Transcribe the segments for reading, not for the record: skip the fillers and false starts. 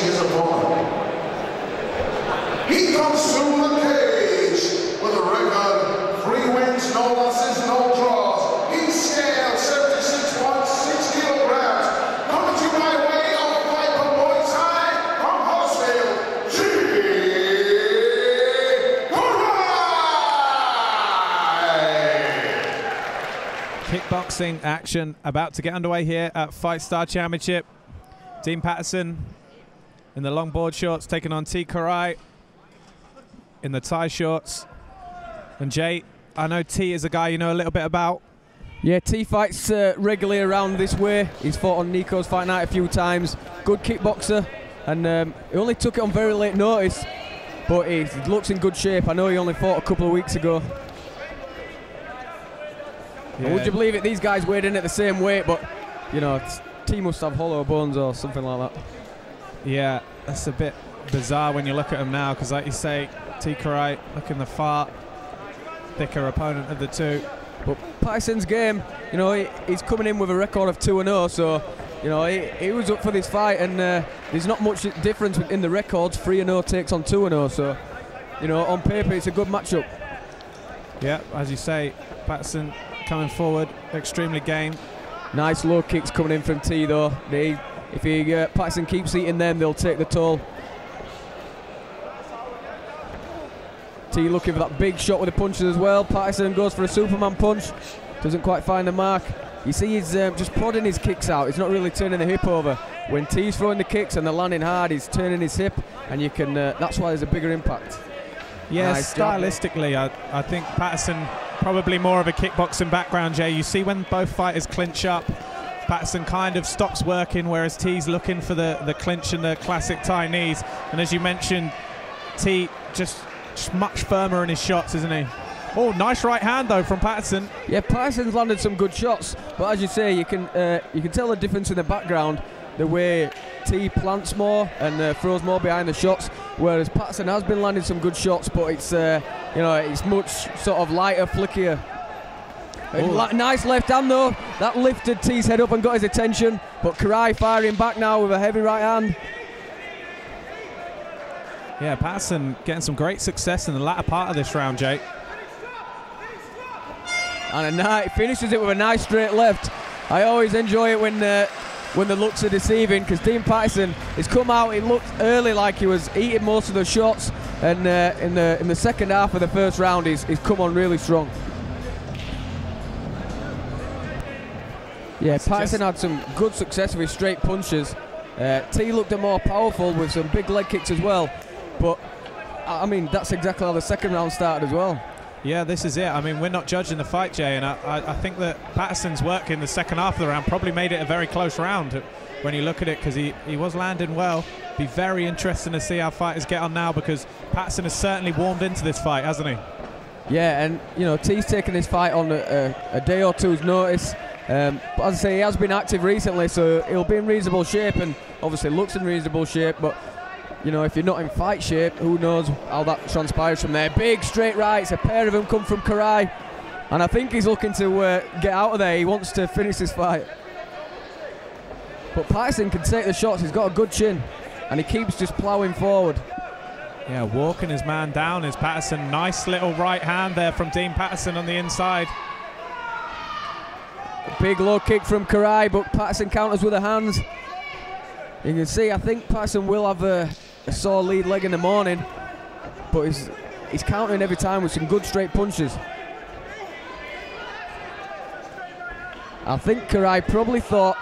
facing his opponent. He comes to the cage with a record 3 wins, no losses, no draws. He's scaled 76.6 kilograms. Coming to my way of Viper Muay Thai from Halifax, Khorai! Kickboxing action about to get underway here at FightStar Championship. Dean Pattison in the longboard shorts taking on Khorai in the Thai shorts. And Jay, I know T is a guy you know a little bit about. Yeah, T fights regularly around this way. He's fought on Nico's fight night a few times. Good kickboxer, and he only took it on very late notice, but he looks in good shape. I know he only fought a couple of weeks ago. Yeah. Would you believe it? These guys weighed in at the same weight, but you know, T must have hollow bones or something like that. Yeah, that's a bit bizarre when you look at him now, because like you say, Khorai looking the far thicker opponent of the two. But Pattison's game, you know, he's coming in with a record of 2-0, so you know he was up for this fight, and there's not much difference in the records. 3-0 takes on 2-0, so you know, on paper it's a good matchup. Yeah, as you say, Pattison coming forward, extremely game. Nice low kicks coming in from T though. If Pattison keeps eating them, they'll take the toll. T looking for that big shot with the punches as well. Pattison goes for a Superman punch, doesn't quite find the mark. You see he's just prodding his kicks out. He's not really turning the hip over. When T's throwing the kicks and they're landing hard, he's turning his hip, and you can. That's why there's a bigger impact. Yeah, nice stylistically, I think Pattison probably more of a kickboxing background, Jay. You see when both fighters clinch up, Pattison kind of stops working, whereas T's looking for the clinch and the classic Thai knees. And as you mentioned, T just much firmer in his shots, isn't he? Oh, nice right hand though from Pattison. Yeah, Pattison's landed some good shots, but as you say, you can tell the difference in the background, the way T plants more and throws more behind the shots, whereas Pattison has been landing some good shots, but it's you know, it's much sort of lighter, flickier. Nice left hand though, that lifted T's head up and got his attention, but Khorai firing back now with a heavy right hand. Yeah, Pattison getting some great success in the latter part of this round, Jake. And finishes it with a nice straight left. I always enjoy it when the looks are deceiving, because Dean Pattison has come out. It looked early like he was eating most of the shots, and in the second half of the first round, he's come on really strong. Yeah, Pattison had some good success with his straight punches. T looked more powerful with some big leg kicks as well. But, I mean, that's exactly how the second round started as well. Yeah, this is it. I mean, we're not judging the fight, Jay, and I think that Pattison's work in the second half of the round probably made it a very close round when you look at it, because he was landing well. Be very interesting to see how fighters get on now, because Pattison has certainly warmed into this fight, hasn't he? Yeah, and, you know, T's taken this fight on a day or two's notice. But as I say, he has been active recently, so he'll be in reasonable shape, and obviously looks in reasonable shape, but you know, if you're not in fight shape, who knows how that transpires from there. Big straight rights, a pair of them come from Khorai, and I think he's looking to get out of there. He wants to finish this fight. But Pattison can take the shots. He's got a good chin, and he keeps just ploughing forward. Yeah, walking his man down is Pattison. Nice little right hand there from Dean Pattison on the inside. A big low kick from Khorai, but Pattison counters with the hands. You can see, I think Pattison will have a sore lead leg in the morning, but he's countering every time with some good straight punches. I think Khorai probably thought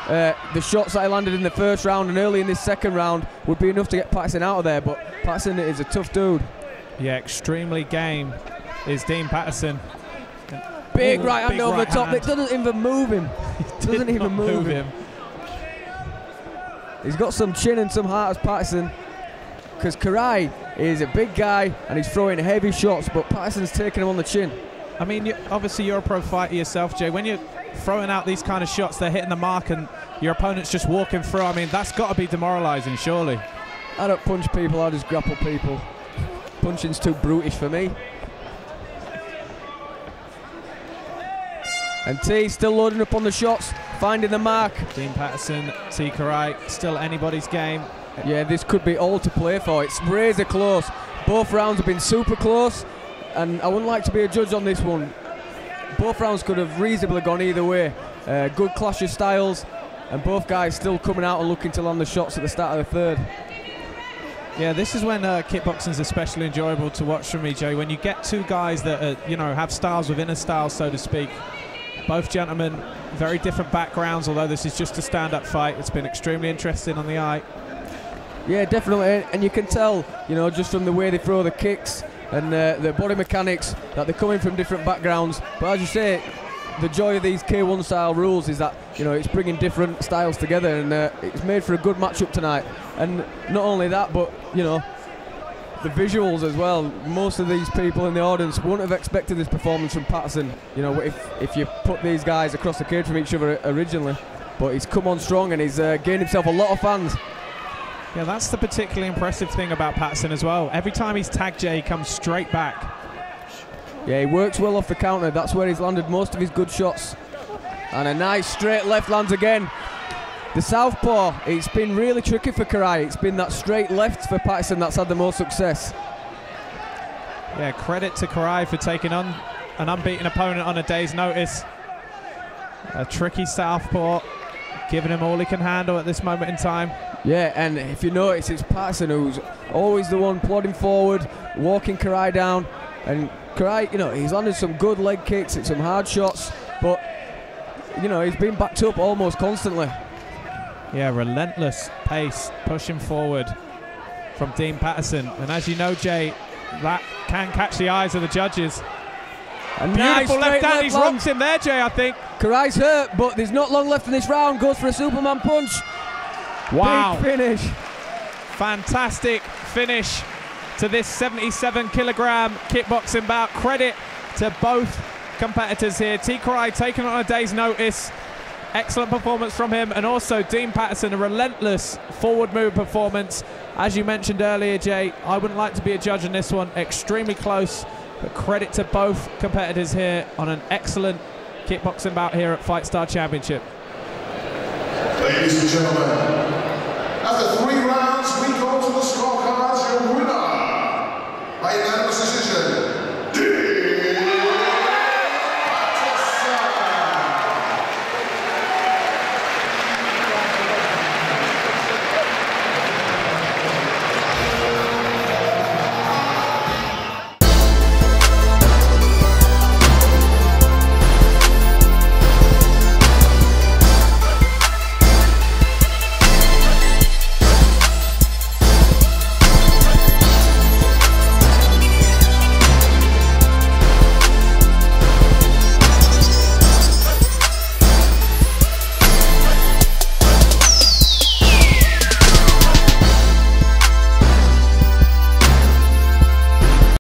the shots that he landed in the first round and early in this second round would be enough to get Pattison out of there, but Pattison is a tough dude. Yeah, extremely game is Dean Pattison. Big right hand over the top. It doesn't even move him. It doesn't even move him. He's got some chin and some heart as Pattison, because Khorai is a big guy and he's throwing heavy shots, but Pattison's taking him on the chin. I mean, obviously you're a pro fighter yourself, Jay. When you're throwing out these kind of shots, they're hitting the mark and your opponent's just walking through. I mean, that's got to be demoralising, surely. I don't punch people, I just grapple people. Punching's too brutish for me. And T still loading up on the shots, finding the mark. Dean Pattison, Khorai, still anybody's game. Yeah, this could be all to play for. It's razor close. Both rounds have been super close, and I wouldn't like to be a judge on this one. Both rounds could have reasonably gone either way. Good clash of styles, and both guys still coming out and looking to land the shots at the start of the third. Yeah, this is when kickboxing is especially enjoyable to watch from me, Jay. When you get two guys that are, you know, have styles within a style, so to speak. Both gentlemen, very different backgrounds, although this is just a stand-up fight. It's been extremely interesting on the eye. Yeah, definitely, and you can tell, you know, just from the way they throw the kicks and the body mechanics, that they're coming from different backgrounds. But as you say, the joy of these K1 style rules is that, you know, it's bringing different styles together, and it's made for a good matchup tonight. And not only that, but, you know, the visuals as well. Most of these people in the audience wouldn't have expected this performance from Pattison, you know, if you put these guys across the cage from each other originally. But he's come on strong, and he's gained himself a lot of fans. Yeah, that's the particularly impressive thing about Pattison as well. Every time he's tagged Jay, he comes straight back. Yeah, he works well off the counter. That's where he's landed most of his good shots. And a nice straight left lands again. The southpaw, it's been really tricky for Khorai. It's been that straight left for Pattison that's had the most success. Yeah, credit to Khorai for taking on an unbeaten opponent on a day's notice. A tricky southpaw, giving him all he can handle at this moment in time. Yeah, and if you notice, it's Pattison who's always the one plodding forward, walking Khorai down. And Khorai, you know, he's landed some good leg kicks, some hard shots, but, you know, he's been backed up almost constantly. Yeah, relentless pace, pushing forward from Dean Pattison. And as you know, Jay, that can catch the eyes of the judges. And beautiful nice left hand, he's rocked him there, Jay, I think. Khorai's hurt, but there's not long left in this round. Goes for a Superman punch. Wow. Big finish. Fantastic finish to this 77-kilogram kickboxing bout. Credit to both competitors here. Khorai taken on a day's notice. Excellent performance from him, and also Dean Pattison, a relentless forward move performance. As you mentioned earlier, Jay, I wouldn't like to be a judge on this one. Extremely close, but credit to both competitors here on an excellent kickboxing bout here at FightStar Championship. Ladies and gentlemen,